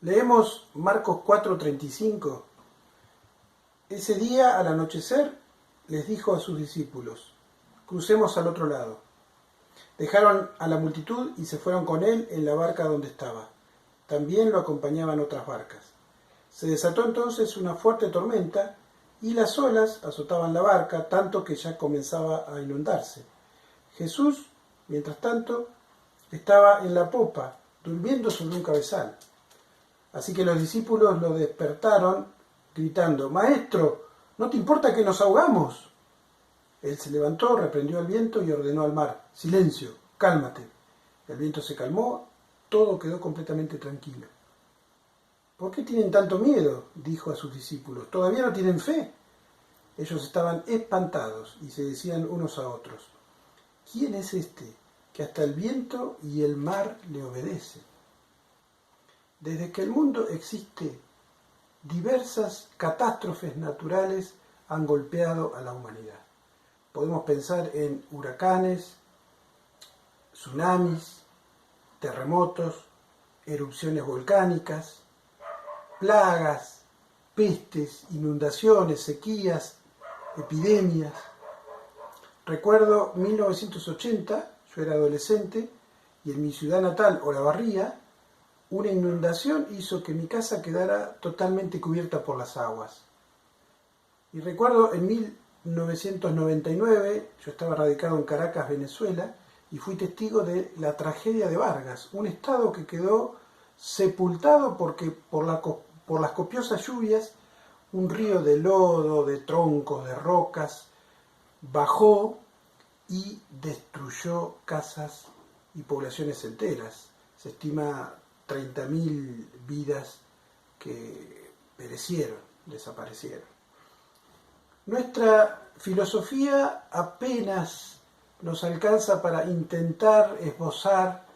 Leemos Marcos 4:35. Ese día, al anochecer, les dijo a sus discípulos: crucemos al otro lado. Dejaron a la multitud y se fueron con él en la barca donde estaba. También lo acompañaban otras barcas. Se desató entonces una fuerte tormenta y las olas azotaban la barca, tanto que ya comenzaba a inundarse. Jesús, mientras tanto, estaba en la popa, durmiendo sobre un cabezal. Así que los discípulos lo despertaron, gritando: «Maestro, ¿no te importa que nos ahogamos?». Él se levantó, reprendió al viento y ordenó al mar: «Silencio, cálmate». El viento se calmó, todo quedó completamente tranquilo. «¿Por qué tienen tanto miedo?», dijo a sus discípulos. «¿Todavía no tienen fe?». Ellos estaban espantados y se decían unos a otros: «¿Quién es este que hasta el viento y el mar le obedecen?». Desde que el mundo existe, diversas catástrofes naturales han golpeado a la humanidad. Podemos pensar en huracanes, tsunamis, terremotos, erupciones volcánicas, plagas, pestes, inundaciones, sequías, epidemias. Recuerdo 1980, yo era adolescente, y en mi ciudad natal, Olavarría, una inundación hizo que mi casa quedara totalmente cubierta por las aguas. Y recuerdo en 1999, yo estaba radicado en Caracas, Venezuela, y fui testigo de la tragedia de Vargas, un estado que quedó sepultado porque por las copiosas lluvias, un río de lodo, de troncos, de rocas, bajó y destruyó casas y poblaciones enteras. Se estima 30.000 vidas que perecieron, desaparecieron. Nuestra filosofía apenas nos alcanza para intentar esbozar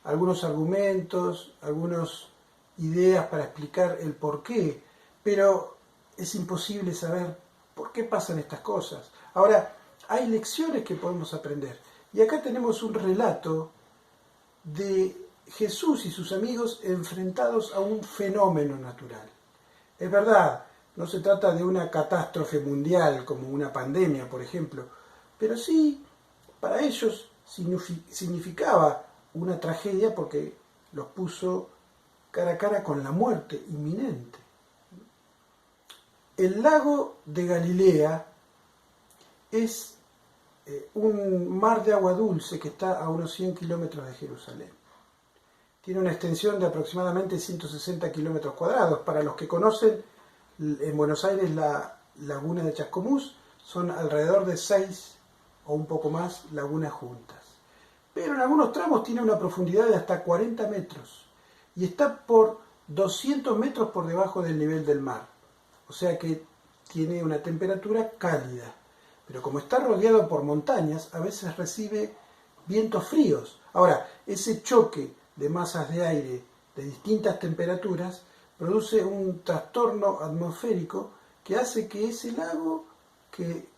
algunos argumentos, algunas ideas para explicar el porqué, pero es imposible saber por qué pasan estas cosas. Ahora, hay lecciones que podemos aprender. Y acá tenemos un relato de Jesús y sus amigos enfrentados a un fenómeno natural. Es verdad, no se trata de una catástrofe mundial como una pandemia, por ejemplo, pero sí, para ellos significaba una tragedia porque los puso cara a cara con la muerte inminente. El lago de Galilea es un mar de agua dulce que está a unos 100 kilómetros de Jerusalén. Tiene una extensión de aproximadamente 160 kilómetros cuadrados. Para los que conocen, en Buenos Aires la laguna de Chascomús son alrededor de 6 o un poco más lagunas juntas. Pero en algunos tramos tiene una profundidad de hasta 40 metros y está por 200 metros por debajo del nivel del mar. O sea que tiene una temperatura cálida. Pero como está rodeado por montañas, a veces recibe vientos fríos. Ahora, ese choque de masas de aire de distintas temperaturas produce un trastorno atmosférico que hace que ese lago, que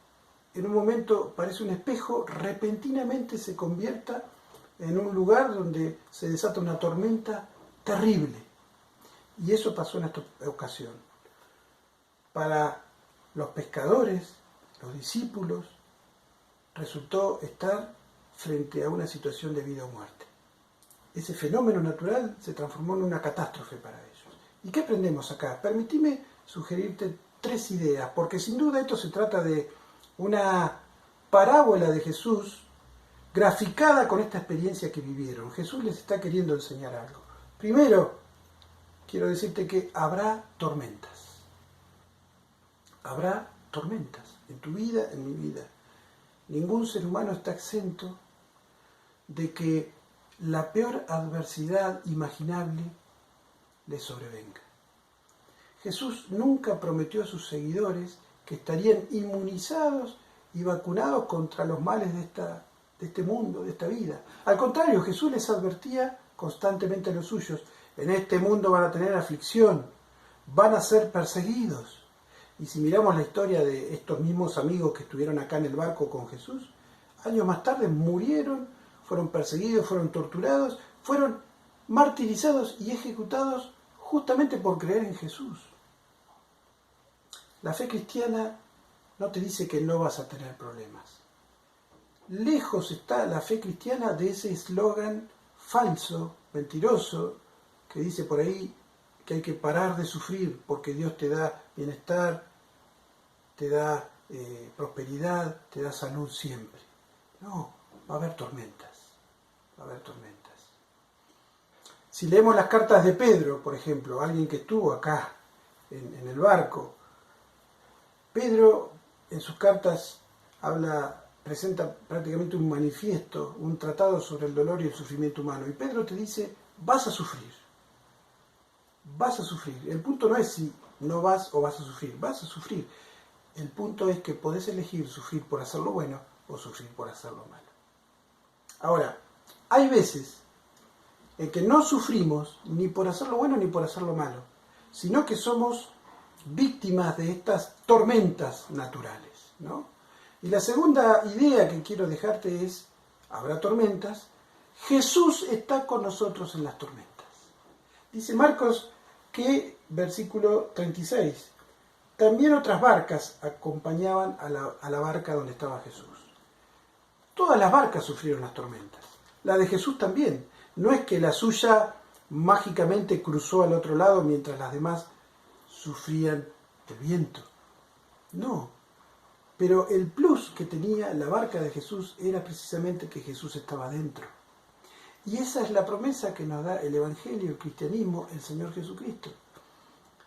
en un momento parece un espejo, repentinamente se convierta en un lugar donde se desata una tormenta terrible. Y eso pasó en esta ocasión. Para los pescadores, los discípulos, resultó estar frente a una situación de vida o muerte. Ese fenómeno natural se transformó en una catástrofe para ellos. ¿Y qué aprendemos acá? Permitime sugerirte 3 ideas, porque sin duda esto se trata de una parábola de Jesús graficada con esta experiencia que vivieron. Jesús les está queriendo enseñar algo. Primero, quiero decirte que habrá tormentas. Habrá tormentas en tu vida, en mi vida. Ningún ser humano está exento de que la peor adversidad imaginable le sobrevenga. Jesús nunca prometió a sus seguidores que estarían inmunizados y vacunados contra los males de este mundo, de esta vida. Al contrario, Jesús les advertía constantemente a los suyos: en este mundo van a tener aflicción, van a ser perseguidos. Y si miramos la historia de estos mismos amigos que estuvieron acá en el barco con Jesús, años más tarde murieron, fueron perseguidos, fueron torturados, fueron martirizados y ejecutados justamente por creer en Jesús. La fe cristiana no te dice que no vas a tener problemas. Lejos está la fe cristiana de ese eslogan falso, mentiroso, que dice por ahí que hay que parar de sufrir porque Dios te da bienestar, te da prosperidad, te da salud siempre. No, va a haber tormentas, va a haber tormentas. Si leemos las cartas de Pedro, por ejemplo, alguien que estuvo acá en el barco, Pedro en sus cartas presenta prácticamente un manifiesto, un tratado sobre el dolor y el sufrimiento humano. Y Pedro te dice, vas a sufrir. Vas a sufrir. El punto no es si no vas o vas a sufrir. Vas a sufrir. El punto es que podés elegir sufrir por hacer lo bueno o sufrir por hacer lo malo. Ahora, hay veces en que no sufrimos ni por hacer lo bueno ni por hacer lo malo, sino que somos víctimas de estas tormentas naturales, ¿no? Y la segunda idea que quiero dejarte es, habrá tormentas, Jesús está con nosotros en las tormentas. Dice Marcos que, versículo 36, también otras barcas acompañaban a la barca donde estaba Jesús. Todas las barcas sufrieron las tormentas, la de Jesús también. No es que la suya mágicamente cruzó al otro lado mientras las demás sufrían el viento. No. Pero el plus que tenía la barca de Jesús era precisamente que Jesús estaba dentro. Y esa es la promesa que nos da el Evangelio, el cristianismo, el Señor Jesucristo.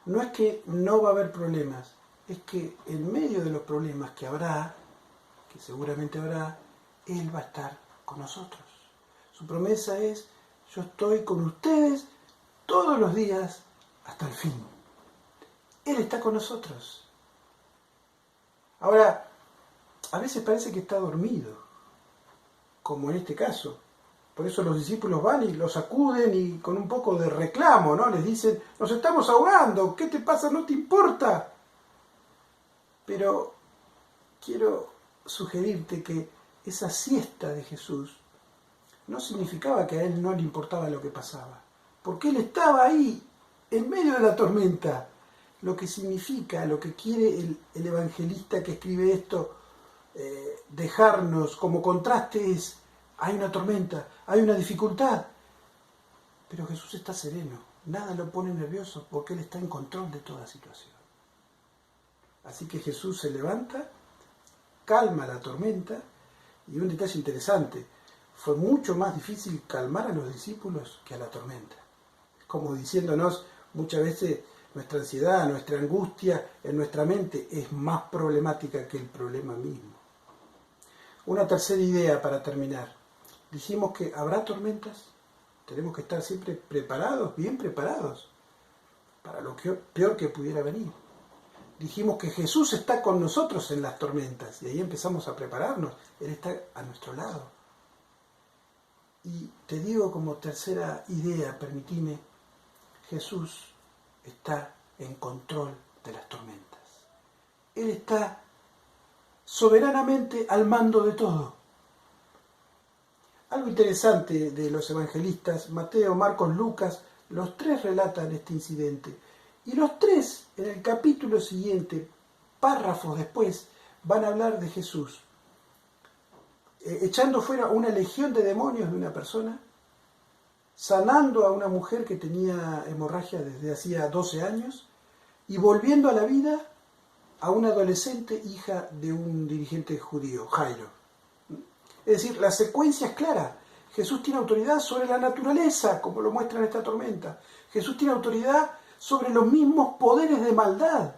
No es que no va a haber problemas, es que en medio de los problemas que habrá, que seguramente habrá, Él va a estar con nosotros. Su promesa es, yo estoy con ustedes todos los días hasta el fin. Él está con nosotros. Ahora, a veces parece que está dormido, como en este caso. Por eso los discípulos van y lo sacuden y con un poco de reclamo, ¿no? Les dicen, nos estamos ahogando, ¿qué te pasa? ¿No te importa? Pero quiero sugerirte que esa siesta de Jesús no significaba que a él no le importaba lo que pasaba, porque él estaba ahí, en medio de la tormenta. Lo que significa, lo que quiere el evangelista que escribe esto, dejarnos como contraste es, hay una tormenta, hay una dificultad, pero Jesús está sereno, nada lo pone nervioso porque Él está en control de toda situación. Así que Jesús se levanta, calma la tormenta, y un detalle interesante, fue mucho más difícil calmar a los discípulos que a la tormenta. Como diciéndonos, muchas veces nuestra ansiedad, nuestra angustia en nuestra mente es más problemática que el problema mismo. Una tercera idea para terminar. Dijimos que habrá tormentas, tenemos que estar siempre preparados, bien preparados, para lo peor que pudiera venir. Dijimos que Jesús está con nosotros en las tormentas, y ahí empezamos a prepararnos, Él está a nuestro lado. Y te digo como tercera idea, permitime, Jesús está en control de las tormentas. Él está soberanamente al mando de todo. Algo interesante de los evangelistas, Mateo, Marcos, Lucas, los tres relatan este incidente. Y los tres, en el capítulo siguiente, párrafos después, van a hablar de Jesús, echando fuera una legión de demonios de una persona, sanando a una mujer que tenía hemorragia desde hacía 12 años y volviendo a la vida a una adolescente hija de un dirigente judío, Jairo. Es decir, la secuencia es clara. Jesús tiene autoridad sobre la naturaleza, como lo muestra en esta tormenta. Jesús tiene autoridad sobre los mismos poderes de maldad,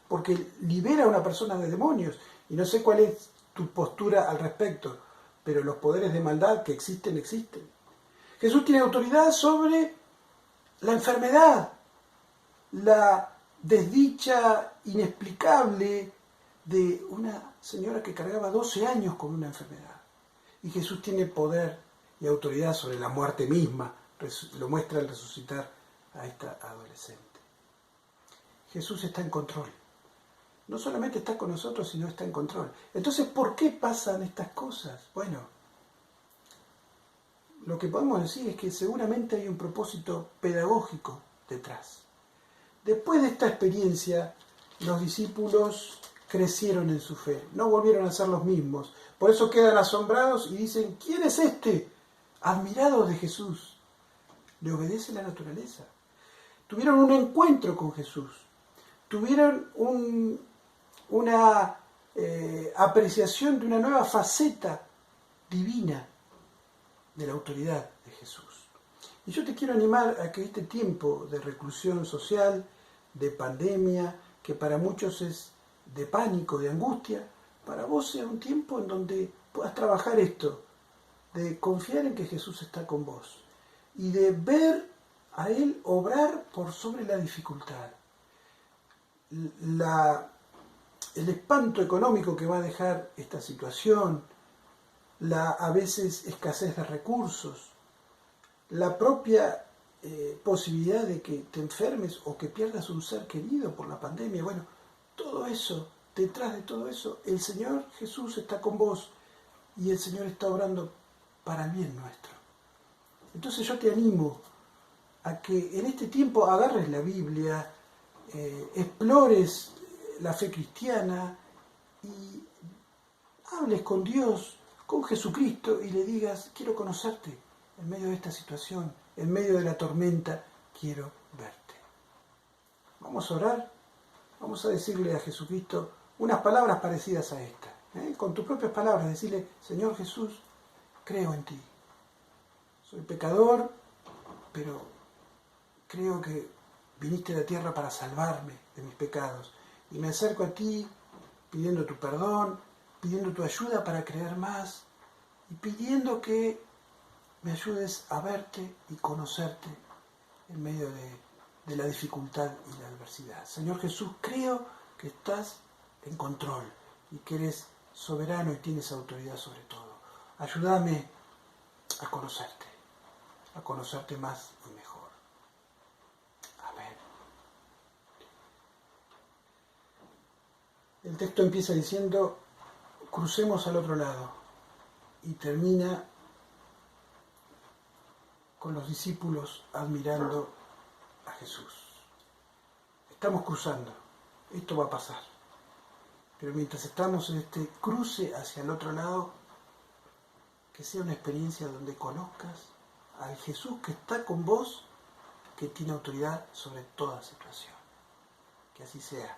porque libera a una persona de demonios. Y no sé cuál es tu postura al respecto, pero los poderes de maldad que existen, existen. Jesús tiene autoridad sobre la enfermedad, la desdicha inexplicable de una señora que cargaba 12 años con una enfermedad. Y Jesús tiene poder y autoridad sobre la muerte misma, lo muestra al resucitar a esta adolescente. Jesús está en control. No solamente está con nosotros, sino está en control. Entonces, ¿por qué pasan estas cosas? Bueno, lo que podemos decir es que seguramente hay un propósito pedagógico detrás. Después de esta experiencia, los discípulos crecieron en su fe, no volvieron a ser los mismos. Por eso quedan asombrados y dicen, ¿quién es este? Admirados de Jesús. Le obedece la naturaleza. Tuvieron un encuentro con Jesús. Tuvieron una apreciación de una nueva faceta divina de la autoridad de Jesús. Y yo te quiero animar a que este tiempo de reclusión social, de pandemia, que para muchos es de pánico, de angustia, para vos sea un tiempo en donde puedas trabajar esto, de confiar en que Jesús está con vos y de ver a Él obrar por sobre la dificultad. El espanto económico que va a dejar esta situación, la a veces escasez de recursos, la propia posibilidad de que te enfermes o que pierdas un ser querido por la pandemia. Bueno, todo eso, detrás de todo eso, el Señor Jesús está con vos y el Señor está obrando para el bien nuestro. Entonces yo te animo a que en este tiempo agarres la Biblia, explores la fe cristiana y hables con Dios, con Jesucristo y le digas, quiero conocerte en medio de esta situación, en medio de la tormenta, quiero verte. Vamos a orar, vamos a decirle a Jesucristo unas palabras parecidas a esta, con tus propias palabras, decirle, Señor Jesús, creo en ti. Soy pecador, pero creo que viniste a la tierra para salvarme de mis pecados. Y me acerco a ti pidiendo tu perdón, pidiendo tu ayuda para creer más y pidiendo que me ayudes a verte y conocerte en medio de la dificultad y la adversidad. Señor Jesús, creo que estás en control y que eres soberano y tienes autoridad sobre todo. Ayúdame a conocerte más y mejor. Amén. El texto empieza diciendo, crucemos al otro lado, y termina con los discípulos admirando a Jesús. Estamos cruzando, esto va a pasar, pero mientras estamos en este cruce hacia el otro lado, que sea una experiencia donde conozcas al Jesús que está con vos, que tiene autoridad sobre toda situación. Que así sea.